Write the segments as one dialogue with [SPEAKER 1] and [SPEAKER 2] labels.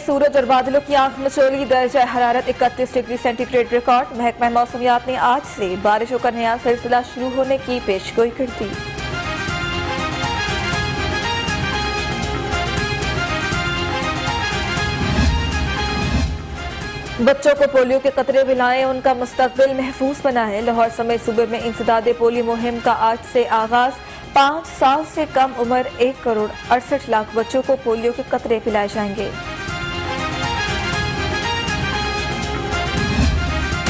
[SPEAKER 1] सूरज और बादलों की आंख मचोली, दर्जा हरारत 31 डिग्री सेंटीग्रेड रिकॉर्ड। महकमा मौसमियात ने आज से बारिशों का नया सिलसिला शुरू होने की पेशगोई कर दी। बच्चों को पोलियो के कतरे पिलाएं, उनका मुस्तकबिल महफूज बनाएं। लाहौर समेत सूबे में इंसदादे पोलियो मुहिम का आज से आगाज। 5 साल से कम उम्र 1 करोड़ 68 लाख बच्चों को पोलियो के कतरे पिलाए जाएंगे।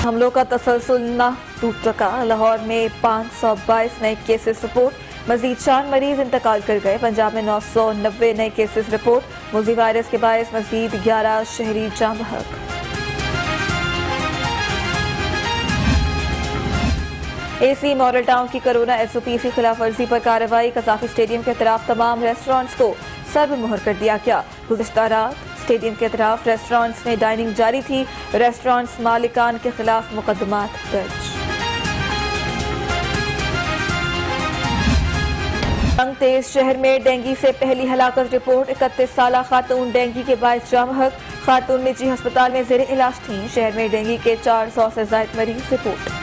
[SPEAKER 1] हमलों का तसलसल न टूट सका। लाहौर में 522 नए केसेस रिपोर्ट, मजीद 4 मरीज इंतकाल कर गए। पंजाब में 990 नए केसेस रिपोर्ट, मुल्जी वायरस के बायस मजीद 11 शहरी जाँ बहक। एसी मॉडल टाउन की कोरोना SOP की खिलाफ वर्जी पर कार्रवाई। कजाफी स्टेडियम के खिलाफ तमाम रेस्टोरेंट्स को सर्व मुहर कर दिया गया। गुज़िश्ता रात स्टेडियम के खिलाफ रेस्टोरेंट्स में डाइनिंग जारी थी। रेस्टोरेंट्स मालिकान के खिलाफ मुकदमात दर्ज। रंग तेज शहर में डेंगू से पहली हलाकत रिपोर्ट। 31 साल खातून डेंगू के बायस जाँ बहक। खातून निजी अस्पताल में जेर इलाज थी। शहर में डेंगू के 400 से ज्यादा मरीज रिपोर्ट।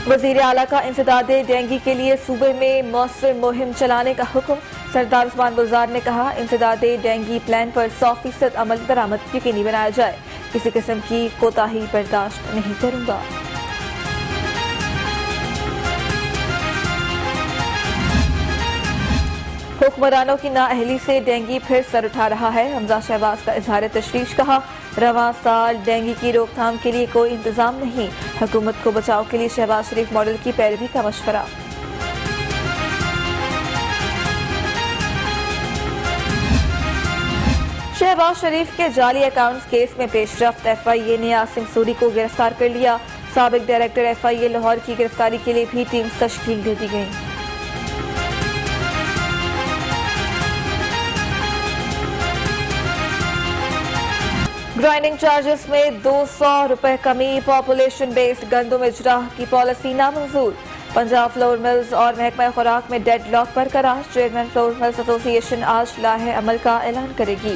[SPEAKER 1] वजीर आला का इंसदादे डेंगू के लिए सूबे में मौसर मुहिम चलाने का हुक्म। सरदार उस्मान गुलजार ने कहा, इंसदादे डेंगू प्लान पर 100% अमल दरामद यकीनी बनाया जाए। किसी किस्म की कोताही बर्दाश्त नहीं करूंगा। हुक्मरानों की नाअहली से डेंगू फिर सर उठा रहा है। हमजा शहबाज का इजहार तशवीश। कहा, रवां साल डेंगू की रोकथाम के लिए कोई इंतजाम नहीं। हुकूमत को बचाव के लिए शहबाज शरीफ मॉडल की पैरवी का मशवरा। शहबाज शरीफ के जाली अकाउंट्स केस में पेशरफ्त। FIA ने आसिम सूरी को गिरफ्तार कर लिया। साबिक डायरेक्टर FIA लाहौर की गिरफ्तारी के लिए भी टीम तश्कील दे दी गई। ग्राइंडिंग चार्जेस में 200 रुपए कमी। पॉपुलेशन बेस्ड गंदम इजराह की पॉलिसी नामंजूर। पंजाब फ्लोर मिल्स और महकमा खुराक में डेडलॉक बरकरार। चेयरमैन फ्लोर मिल्स एसोसिएशन आज लाहे अमल का ऐलान करेगी।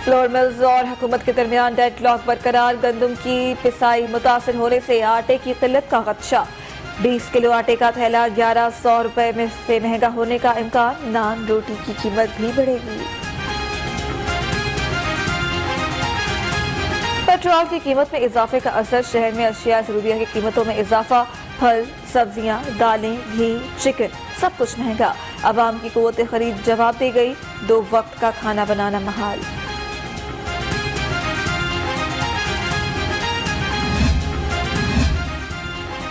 [SPEAKER 1] फ्लोर मिल्स और हुकूमत के दरमियान डेडलॉक बरकरार। गंदम की पिसाई मुतासर होने से आटे की किल्लत का खदशा। 20 किलो आटे का थैला 1100 रुपए में से महंगा होने का इम्कान। नान रोटी की कीमत भी बढ़ेगी। पेट्रोल की कीमत में इजाफे का असर। शहर में अशिया जरूरिया की कीमतों में इजाफा। फल, सब्जियां, दालें, घी, चिकन सब कुछ महंगा। आवाम की कुव्वत खरीद जवाब दे गई। 2 वक्त का खाना बनाना महाल।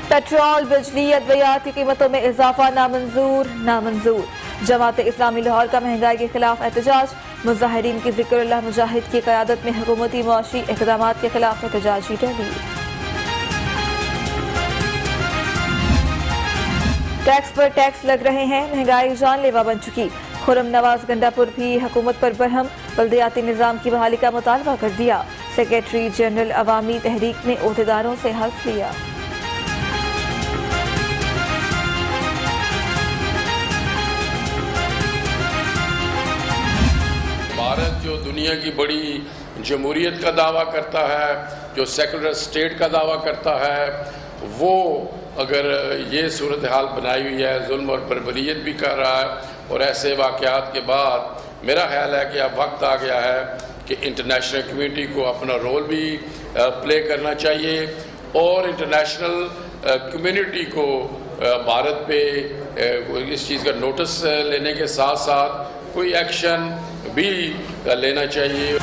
[SPEAKER 1] पेट्रोल, बिजली, अद्वियात की कीमतों में इजाफा नामंजूर। जमात इस्लामी लाहौर का महंगाई के खिलाफ एहतजाज। मुजाहिरीन की जिक्रुल्लाह मुजाहिद की क़यादत में हुकूमती मुआशी इक़दामात के खिलाफ एहतजाजी रैली। टैक्स पर टैक्स लग रहे हैं, महंगाई जानलेवा बन चुकी। खुर्रम नवाज गंडापुर भी हुकूमत पर बरहम। बल्दियाती निज़ाम की बहाली का मुतालबा कर दिया। सेक्रेटरी जनरल अवामी तहरीक ने ओहदेदारों से हल्फ लिया।
[SPEAKER 2] भारत जो दुनिया की बड़ी जमहूरियत का दावा करता है, जो सेकुलर स्टेट का दावा करता है, वो अगर ये सूरत हाल बनाई हुई है, जुल्म और बर्बरियत भी कर रहा है। और ऐसे वाक़यात के बाद मेरा ख्याल है कि अब वक्त आ गया है कि इंटरनेशनल कम्युनिटी को अपना रोल भी प्ले करना चाहिए और इंटरनेशनल कम्युनिटी को भारत पे इस चीज़ का नोटिस लेने के साथ साथ कोई एक्शन भी लेना चाहिए।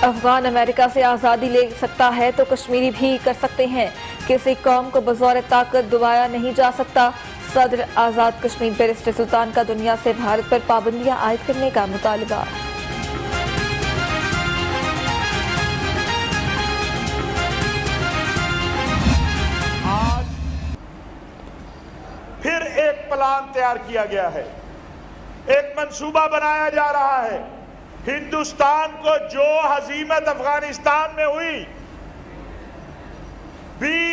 [SPEAKER 1] अफगान अमेरिका से आज़ादी ले सकता है तो कश्मीरी भी कर सकते हैं। किसी कौम को बज़ौर ताकत दबाया नहीं जा सकता। सदर आज़ाद कश्मीर बैरिस्टर सुल्तान का दुनिया से भारत पर पाबंदियां आयद करने का मुतालबा।
[SPEAKER 3] आज फिर एक प्लान तैयार किया गया है, एक मंसूबा बनाया जा रहा है। हिंदुस्तान को जो हजीमत अफगानिस्तान में हुई,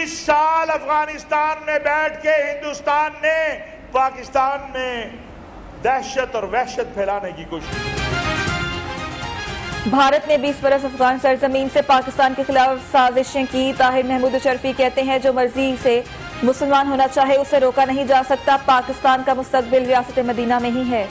[SPEAKER 3] 20 साल अफगानिस्तान में बैठ के हिंदुस्तान ने पाकिस्तान में दहशत और वहशत फैलाने की कोशिश की।
[SPEAKER 1] भारत ने 20 बरस अफगान सरजमीन से पाकिस्तान के खिलाफ साजिशें की। ताहिर महमूद शर्फी कहते हैं जो मर्जी से मुसलमान होना चाहे उसे रोका नहीं जा सकता। पाकिस्तान का मुस्तकबिल रियासत मदीना में ही है।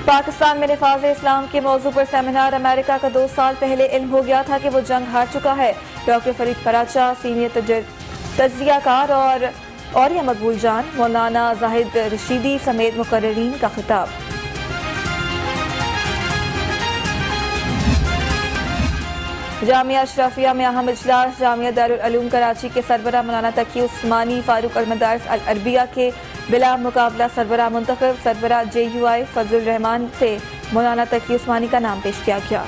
[SPEAKER 1] पाकिस्तान में निफाज इस्लाम के मौजू पर सेमिनार। अमेरिका का 2 साल पहले इल्म हो गया था कि वो जंग हार चुका है। डॉक्टर फरीद कराचा, सीनियर तज्जियाकार और या मकबूल जान, मौलाना जाहिद रशीदी समेत मुकर्रिरीन का खिताब। जामिया अशरफिया में अहम इजलास। जामिया दारुल उलूम कराची के सरबराह मौलाना तकी उस्मानी फारूक अल मदारिस अल अरबिया के बिला मुकाबला सरबराह मुंतखब। सरबराह JUI फजल रहमान से मौलाना तकी उस्मानी का नाम पेश किया गया।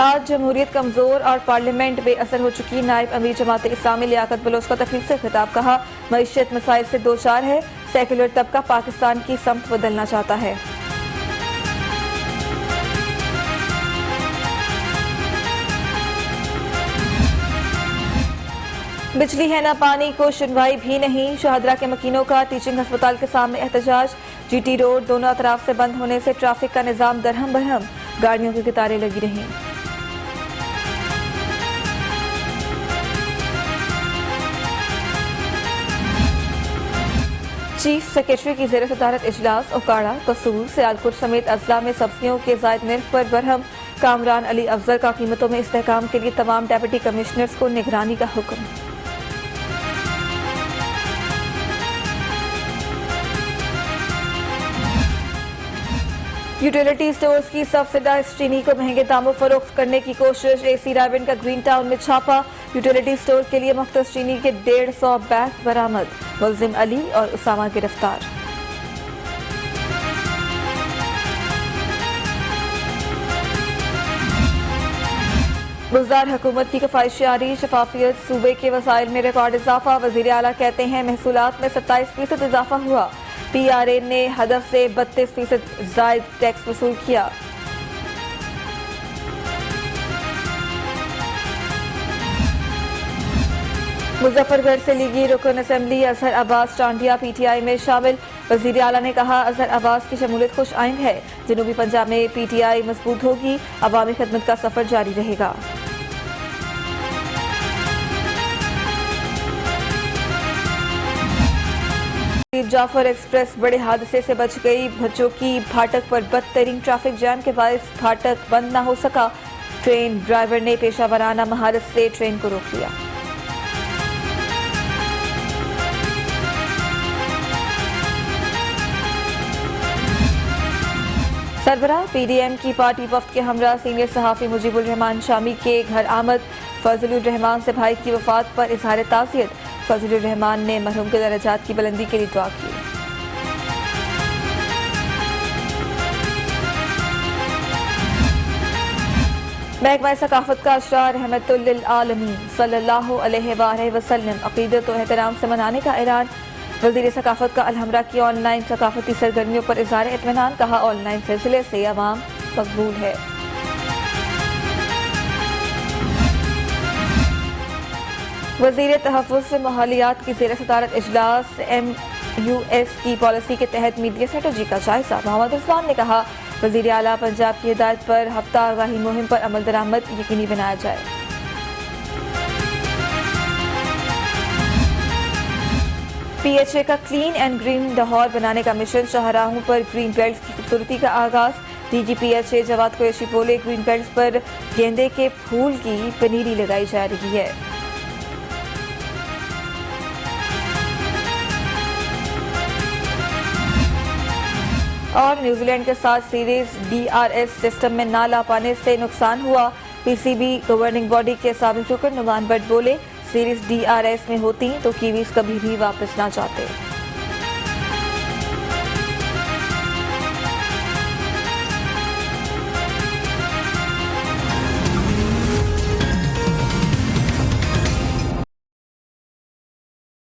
[SPEAKER 1] आज जमहूरियत कमजोर और पार्लियामेंट बेअसर हो चुकी। नायब अमीर जमात इस्लामी लियाकत बलोच का तकरीर से खिताब। कहा मईशत मसाइल से दो चार है। सेकुलर तबका पाकिस्तान की समत बदलना चाहता है। बिजली है ना पानी को सुनवाई भी नहीं। शाहदरा के मकीनों का टीचिंग अस्पताल के सामने एहतजाज। GT रोड दोनों अतराफ से बंद होने से ट्रैफिक का निजाम दरहम बरहम। गाड़ियों की कतारें लगी रहीं। चीफ सेक्रेटरी की ज़ेर सदारत इजलास। उकाड़ा, कसूर, सियालकोट समेत अजला में सब्जियों के जायद निर्ख पर बरहम। कामरान अली अफजल का कीमतों में इस्तेहकाम के लिए तमाम डेप्यूटी कमिश्नर्स को निगरानी का हुक्म। यूटिलिटी स्टोर्स की सब्सिडाइज्ड चीनी को महंगे दामों फरोख्त करने की कोशिश। AC रायबंद का ग्रीन टाउन में छापा। यूटिलिटी स्टोर के लिए मुख्तस चीनी के 150 बैग बरामद। मुलजिम अली और उसामा गिरफ्तार। बुज़दार हुकूमत की कफाइश जारी। शफाफियत सूबे के वसाइल में रिकॉर्ड इजाफा। वज़ीर आला कहते हैं महसूलात में 27% इजाफा हुआ। PRA ने हदफ से 32% जायद टैक्स वसूल किया। मुजफ्फरगढ़ से लीगी रुकन असेंबली अजहर अब्बास टांडिया PTI में शामिल। वज़ीर आला ने कहा अजहर अब्बास की शमूलियत खुश आइंद है। जनूबी पंजाब में PTI मजबूत होगी। अवामी खिदमत का सफर जारी रहेगा। जाफर एक्सप्रेस बड़े हादसे से बच गई। भज्जों की फाटक पर बदतरीन ट्रैफिक जैम के बायस फाटक बंद न हो सका। ट्रेन ड्राइवर ने पेशा वराना महारत से ट्रेन को रोक लिया। सरबराह PDM की पार्टी वफ्द के हमरा सीनियर सहाफ़ी मुजीबुर रहमान शामी के घर आमद। फजलुर रहमान से भाई की वफात पर इजहार ताज़ियत। फजलुर रहमान ने मरहूम के दर्जात की बुलंदी के लिए दुआ की। महकमा सकाफत का अशरार रहमतुल लिल आलमीन सल्लल्लाहु अलैहि वसल्लम अक़ीदत व एहतराम से मनाने का ऐलान। वज़ीर सकाफत का अलहमरा की ऑनलाइन सकाफती सरगर्मियों पर इज़हार इत्मीनान। कहा ऑनलाइन सिलसिले से अवाम मकबूल है। वज़ीर तहफ़्फ़ुज़ से माहौलियात की ज़ेर सदारत इजलास। MUS की पॉलिसी के तहत मीडिया स्ट्रेटजी का जायजा। मोहम्मद उस्मान ने कहा वज़ीर आला पंजाब की हिदायत पर हफ्ता आगाही मुहिम पर अमल दरामद यकीनी बनाया जाए। PHA का क्लीन एंड ग्रीन लाहौर बनाने का मिशन। शाहराहों पर ग्रीन बेल्ट की खूबसूरती का आगाज। DG PHA जवाद कुरैशी बोले ग्रीन बेल्ट पर गेंदे के फूल की पनीरी लगाई जा रही है। और न्यूजीलैंड के साथ सीरीज DRS सिस्टम में ना ला पाने से नुकसान हुआ। PCB गवर्निंग बॉडी के साबिक रुकन नुमान बट बोले सीरीज DRS में होती तो कीवीज कभी भी वापस ना जाते।